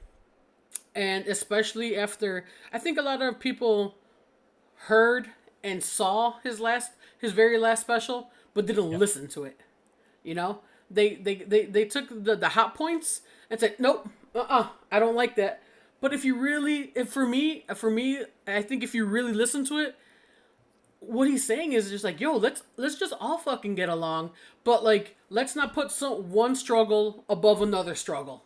and especially after I think a lot of people heard and saw his very last special, but didn't Yeah. listen to it. You know, they took the hot points and said, nope, I don't like that. But if you really, if for me, I think if you really listen to it, what he's saying is just like, yo, let's just all fucking get along, but like, let's not put one struggle above another struggle.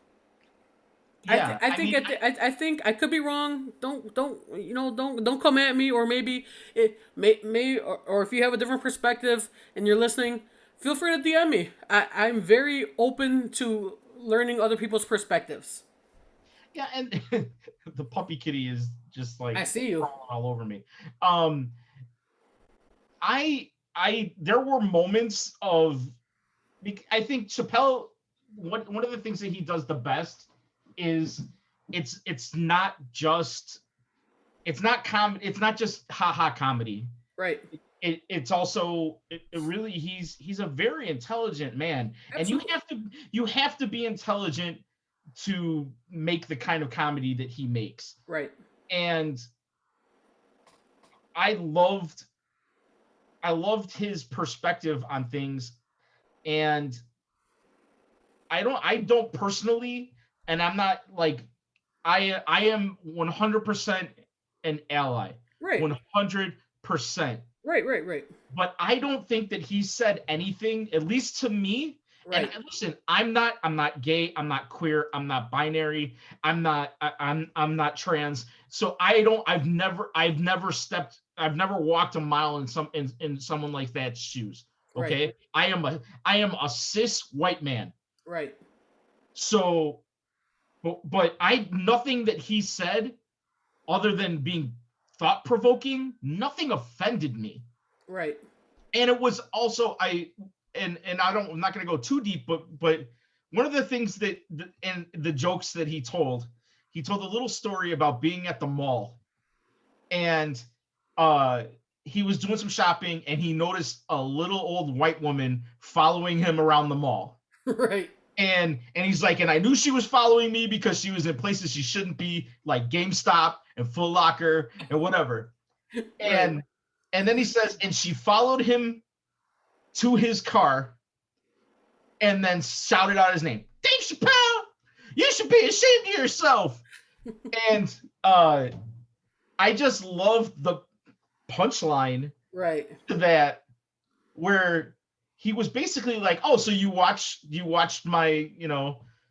Yeah, I I think mean, I think I could be wrong. Don't come at me, or maybe it may or if you have a different perspective and you're listening, feel free to DM me. I'm very open to learning other people's perspectives. yeah, and the puppy kitty is just like I see you. crawling all over me. Um, I I there were moments of I think Chappelle, one of the things that he does the best is it's not just it's not just haha comedy. Right. It's also it really he's a very intelligent man, and Absolutely. you have to be intelligent to make the kind of comedy that he makes. Right. And I loved I loved his perspective on things. And I don't personally, and I'm not like I am 100% an ally. Right. 100%. Right. Right. Right. But I don't think that he said anything, at least to me. And Right. listen, I'm not gay, I'm not queer, I'm not binary, I'm not trans. So I've never walked a mile in in someone like that shoes. Right. Okay? I am a cis white man. Right. So but I nothing that he said other than being thought provoking, nothing offended me. Right. And it was also and I'm not going to go too deep, but one of the things that and the jokes that he told a little story about being at the mall, and uh he was doing some shopping and he noticed a little old white woman following him around the mall. Right. And he's like, and I knew she was following me because she was in places she shouldn't be, like GameStop and Foot Locker and whatever. Right. And then he says, and she followed him to his car and then shouted out his name, Dave Chappelle, you should be ashamed of yourself. And I just loved the punchline Right. to that, where he was basically like, oh, so you watched my,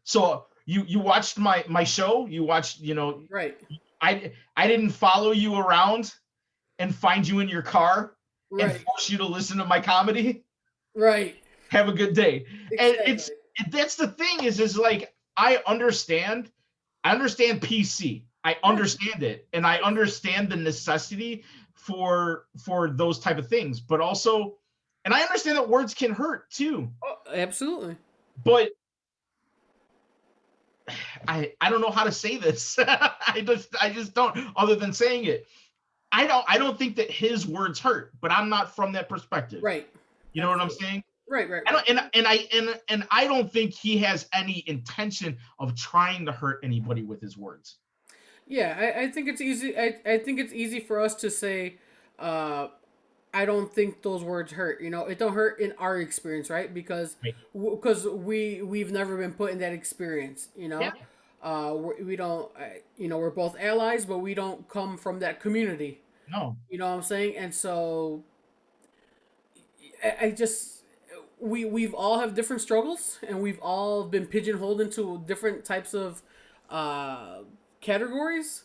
so you watched my show, you watched, Right. I didn't follow you around and find you in your car and Right. force you to listen to my comedy. Right. Have a good day. And Exactly. that's the thing is like I understand PC. I Right. understand it, and I understand the necessity for those type of things, but also, and I understand that words can hurt too. Oh, absolutely. But I don't know how to say this. I just don't, other than saying it. I don't think that his words hurt, but I'm not from that perspective. Right. You know what I'm Absolutely. saying? Right. Right. I Right. don't, and I don't think he has any intention of trying to hurt anybody with his words. Yeah. I think it's easy. I think it's easy for us to say, uh, I don't think those words hurt. It don't hurt in our experience, right? Right. Because we've never been put in that experience. Yeah. We don't. We're both allies, but we don't come from that community. No. You know what I'm saying? And so I just we've all have different struggles, and we've all been pigeonholed into different types of uh, categories,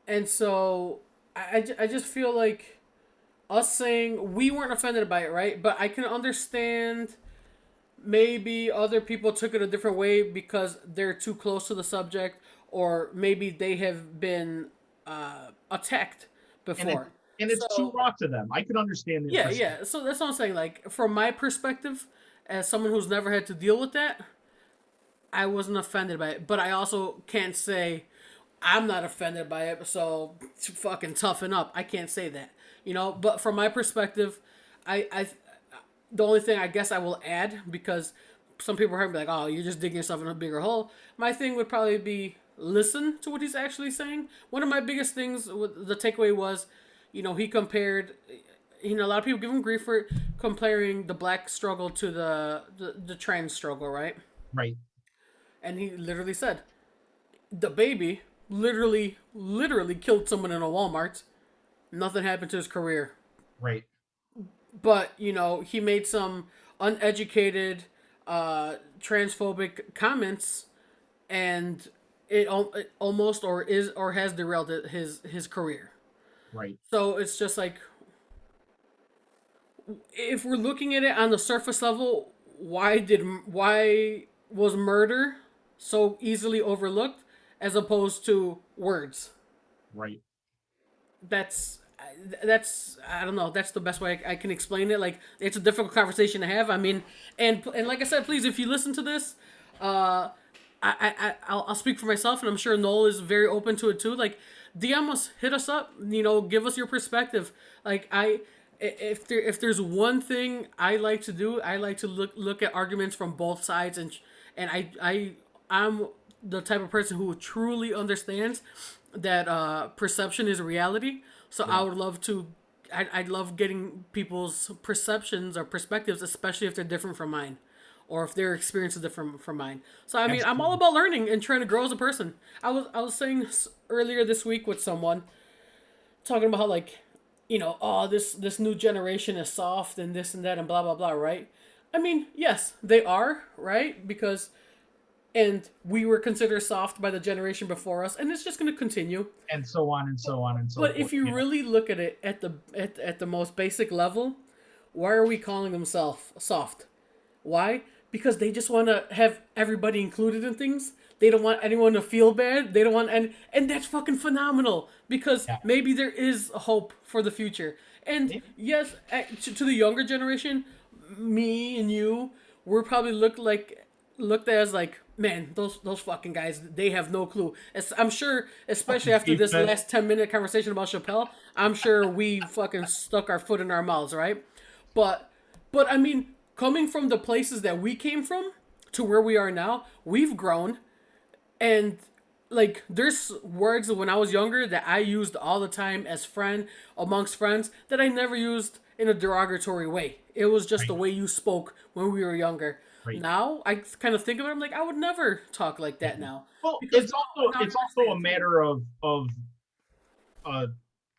and so I just feel like us saying we weren't offended by it, right? But I can understand maybe other people took it a different way because they're too close to the subject, or maybe they have been attacked And before. it's too So raw to them. I can understand their yeah, perspective. yeah. So that's what I'm saying. Like from my perspective, as someone who's never had to deal with that, I wasn't offended by it. But I also can't say I'm not offended by it. So fucking toughen up. I can't say that. But from my perspective, I the only thing I guess I will add, because some people are like, oh, you're just digging yourself in a bigger hole. My thing would probably be listen to what he's actually saying. One of my biggest things, the takeaway was, he compared. A lot of people give him grief for comparing the black struggle to the trans struggle, right? Right. And he literally said, the baby literally killed someone in a Walmart. Nothing happened to his career. Right. But he made some uneducated transphobic comments, and it almost or has derailed his career. Right. So it's just like, if we're looking at it on the surface level, why was murder so easily overlooked as opposed to words? Right. That's I don't know. That's the best way I can explain it. Like it's a difficult conversation to have. I mean, and like I said, please, if you listen to this, uh, I'll speak for myself, and I'm sure Noel is very open to it too. Like DM us, hit us up. You know, give us your perspective. Like if there's one thing I like to do, I like to look at arguments from both sides, and I'm the type of person who truly understands that perception is reality. So I Yeah. would love to. I love getting people's perceptions or perspectives, especially if they're different from mine, or if their experience is different from mine. So I mean, I'm all Absolutely. about learning and trying to grow as a person. I was saying earlier this week with someone talking about how like, oh this new generation is soft and this and that and blah blah blah, right? I mean, yes, they are, right? Because and we were considered soft by the generation before us, and it's just going to continue. And so on and so on and so But forth. if you Yeah. really look at it at the most basic level, why are we calling them soft? Why? Because they just want to have everybody included in things. They don't want anyone to feel bad. They don't want and that's fucking phenomenal because Yeah. maybe there is hope for the future. And Maybe. yes, to the younger generation, me and you, we're probably looked as like, man, those fucking guys, they have no clue. I'm sure, especially Fucking after this cavemen. last 10-minute conversation about Chappelle, I'm sure we fucking stuck our foot in our mouths, right? But but I mean, coming from the places that we came from to where we are now, we've grown, and like there's words when I was younger that I used all the time as friend amongst friends that I never used in a derogatory way. It was just the Right. way you spoke when we were younger. Right. Now I kind of think of it. I'm like, I would never talk like Yeah. that now Well, because now I it's also a understand. matter of uh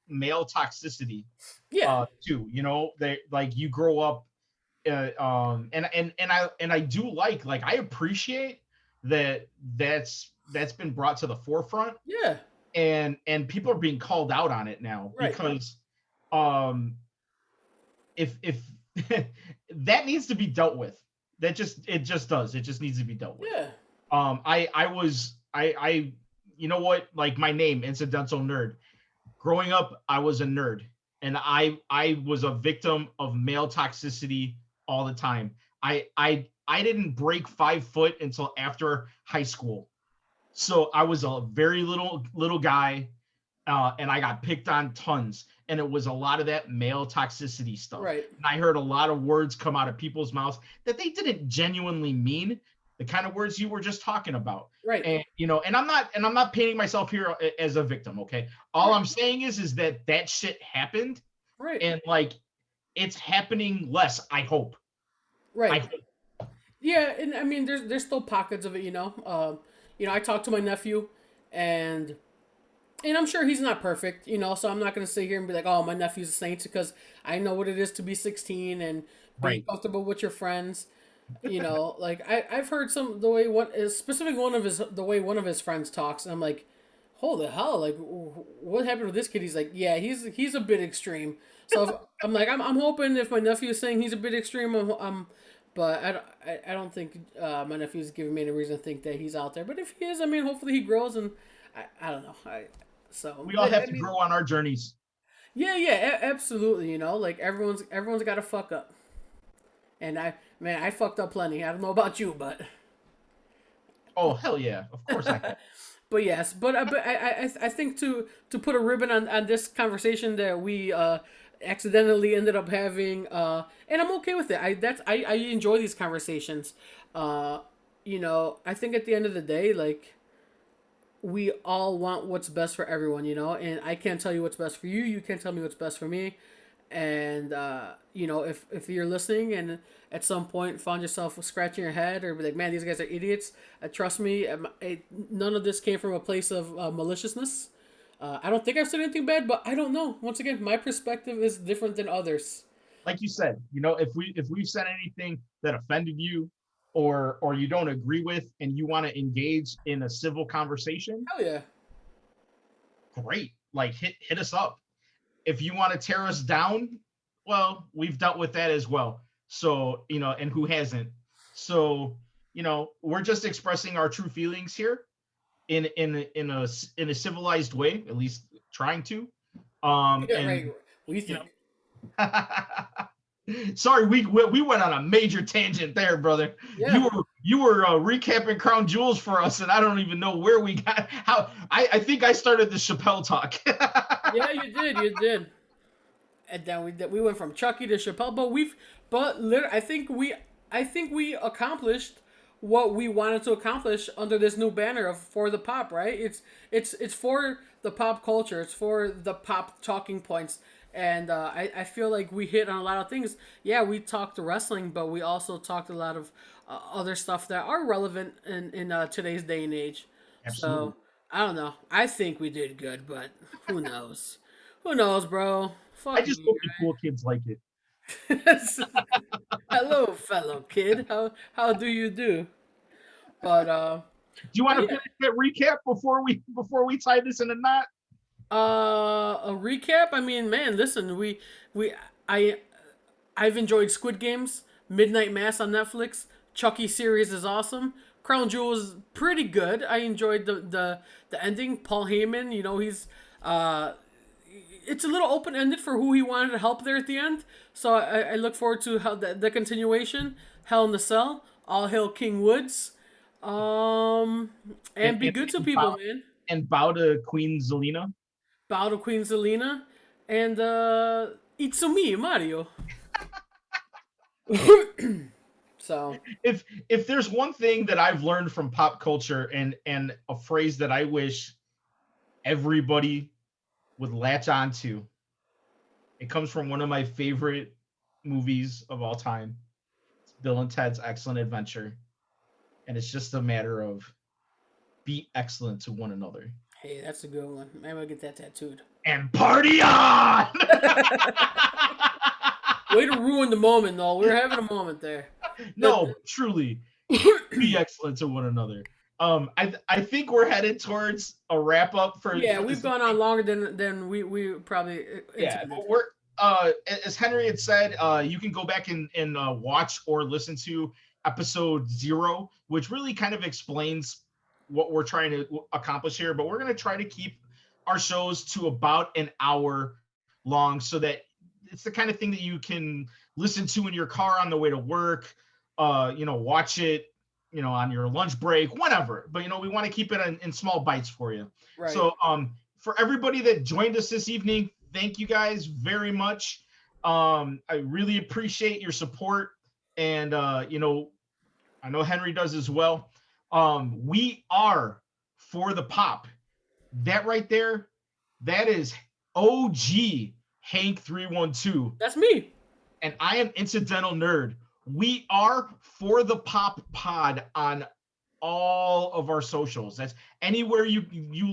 male toxicity Yeah, too. You know, they like you grow up and I do like I appreciate that that's been brought to the forefront yeah, and people are being called out on it now right, because um if that needs to be dealt with. It just does. It just needs to be dealt with. yeah, I was I you know what, like my name, incidental nerd. Growing up, I was a nerd, and I was a victim of male toxicity all the time. I didn't break 5 foot until after high school, so I was a very little guy, and I got picked on tons. And it was a lot of that male toxicity stuff. right, And I heard a lot of words come out of people's mouths that they didn't genuinely mean, the kind of words you were just talking about. right, And I'm not painting myself here as a victim. Okay, all right, I'm saying is that that shit happened, right, and like it's happening less. I hope. I right. hope. Yeah, and I mean, there's still pockets of it, you know. I talked to my nephew, and I'm sure he's not perfect, so I'm not gonna sit here and be like, oh, my nephew's a saint because I know what it is to be 16 and being Right. comfortable with your friends. Like I've heard some the way one is specifically one of his the way one of his friends talks, and I'm like, holy hell, like what happened with this kid? He's like, yeah, he's a bit extreme. So I'm like, I'm hoping if my nephew is saying he's a bit extreme, but I don't think my nephew's giving me any reason to think that he's out there. But if he is, I mean, hopefully he grows, and I don't know. We all have I to mean, grow on our journeys. yeah, yeah, absolutely. Like everyone's got to fuck up, and I fucked up plenty. I don't know about you, but Oh hell yeah! Of course I have. but yes, but I think to put a ribbon on this conversation that we accidentally ended up having, and I'm okay with it. I enjoy these conversations. Uh, I think at the end of the day, like we all want what's best for everyone, and I can't tell you what's best for you. You can't tell me what's best for me. And if you're listening and at some point found yourself scratching your head or be like, man, these guys are idiots, trust me, none of this came from a place of maliciousness. I don't think I've said anything bad, but I don't know. Once again, my perspective is different than others. Like you said, if we've said anything that offended you or you don't agree with and you want to engage in a civil conversation, Hell yeah. great. Like hit us up. If you want to tear us down, well, we've dealt with that as well. So, and who hasn't? So, we're just expressing our true feelings here in a civilized way, at least trying to. Yeah, And right. We you think. know, sorry, we went on a major tangent there, brother. Yeah. You were recapping Crown Jewels for us, and I don't even know where we got how. I think I started the Chappelle talk. Yeah, you did. You did. And then we went from Chucky to Chappelle, I think we accomplished what we wanted to accomplish under this new banner of for the pop, right? It's for the pop culture. It's for the pop talking points. And I feel like we hit on a lot of things. Yeah, we talked wrestling, but we also talked a lot of other stuff that are relevant in today's day and age. Absolutely. So I don't know. I think we did good, but who knows? Who knows, bro? I Fuck just you, hope the cool kids like it. guys. Hello, fellow kid. How do you do? But Do you want but to yeah. finish that recap before we tie this in a knot? A recap. I mean, man, listen, we I I've enjoyed Squid Games, Midnight Mass on Netflix. Chucky series is awesome. Crown Jewel is pretty good. I enjoyed the ending. Paul Heyman, you know, he's uh it's a little open ended for who he wanted to help there at the end. So I look forward to how the continuation. Hell in the Cell, All Hail King Woods, um, And and be and, good to and bow people, man. bow to Queen Zelina. Bow to Queen Zelina, and Itsumi Mario. So If there's one thing that I've learned from pop culture and a phrase that I wish everybody would latch onto, it comes from one of my favorite movies of all time. It's Bill and Ted's Excellent Adventure, and it's just a matter of be excellent to one another hey, that's a good one. Maybe I'll get that tattooed. and party on. Way to ruin the moment, though. We were having a moment there. No, truly, be excellent to one another. I think we're headed towards a wrap up Yeah, for we've this gone on evening. longer than we probably Yeah, intended. but we're as Henry had said, you can go back and watch or listen to episode 0, which really kind of explains what we're trying to accomplish here. But we're going to try to keep our shows to about an hour long, so that it's the kind of thing that you can listen to in your car on the way to work. Watch it, on your lunch break, whatever. But we want to keep it in small bites for you. Right. So for everybody that joined us this evening, thank you guys very much. I really appreciate your support, and I know Henry does as well. We are for the pop. That right there, that is OG Hank 312, That's me. and I am Incidental Nerd. We are for the pop pod on all of our socials. That's anywhere you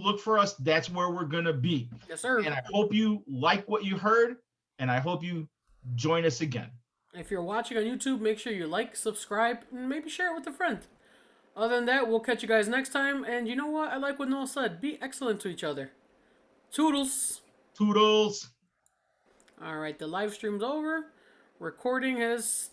look for us, that's where we're gonna be. Yes, sir. And I hope you like what you heard, and I hope you join us again. If you're watching on YouTube, make sure you like, subscribe, and maybe share it with a friend. Other than that, we'll catch you guys next time. And you know what? I like what Noel said. Be excellent to each other. Toodles. Toodles. All right, the live stream's over. Recording has